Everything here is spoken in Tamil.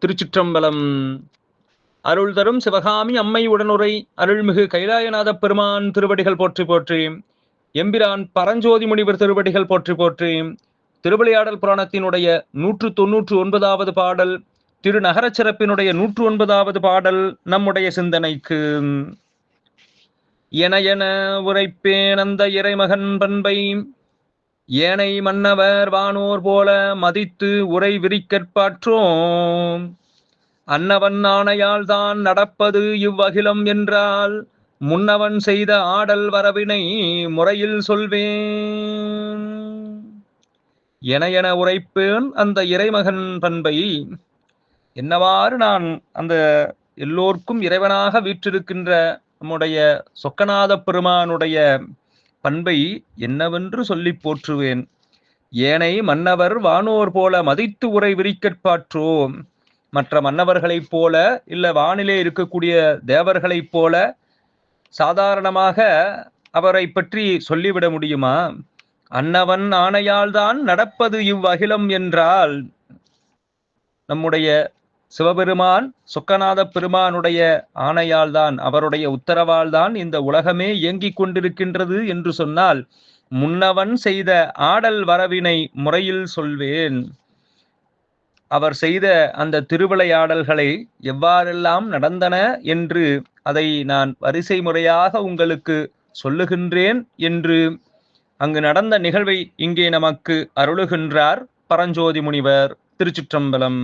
திருச்சிற்றம்பலம். அருள் தரும் சிவகாமி அம்மை உடனுரை அருள்மிகு கைலாயநாதப் பெருமான் திருவடிகள் போற்றி போற்றி. எம்பிரான் பரஞ்சோதி முனிவர் திருவடிகள் போற்றி போற்றி. திருவிளையாடல் புராணத்தினுடைய 199வது பாடல், திருநகரச் சிறப்பினுடைய 109வது பாடல் நம்முடைய சிந்தனைக்கு. என என உரைப்பேன் அந்த இறைமகன் பண்பை, ஏனை மன்னவர் வானோர் போல மதித்து உரை விரிக்கற்பாற்றோம். அன்னவன் ஆணையால் தான் நடப்பது இவ்வகிலம் என்றால், முன்னவன் செய்த ஆடல் வரவினை முறையில் சொல்வேன். என என உரைப்பேன் அந்த இறைமகன் பண்பை, என்னவாறு நான் அந்த எல்லோர்க்கும் இறைவனாக வீற்றிருக்கின்ற நம்முடைய சொக்கநாத பெருமானுடைய பண்பை என்னவென்று சொல்லி போற்றுவேன். ஏனை மன்னவர் வானோர் போல மதித்து உரை விரிக்கற்பாற்றோம். மற்ற மன்னவர்களைப் போல, இல்ல வானிலே இருக்கக்கூடிய தேவர்களைப் போல சாதாரணமாக அவரை பற்றி சொல்லிவிட முடியுமா? அன்னவன் ஆணையால் தான் நடப்பது இவ்வகிலம் என்றால், நம்முடைய சிவபெருமான் சொக்கநாத பெருமானுடைய ஆணையால் தான், அவருடைய உத்தரவால் தான் இந்த உலகமே இயங்கிக் கொண்டிருக்கின்றது என்று சொன்னால், முன்னவன் செய்த ஆடல் வரவினை முறையில் சொல்வேன். அவர் செய்த அந்த திருவிளையாடல்களை எவ்வாறெல்லாம் நடந்தன என்று அதை நான் வரிசை முறையாக உங்களுக்கு சொல்லுகின்றேன் என்று அங்கு நடந்த நிகழ்வை இங்கே நமக்கு அருளுகின்றார் பரஞ்சோதி முனிவர். திருச்சிற்றம்பலம்.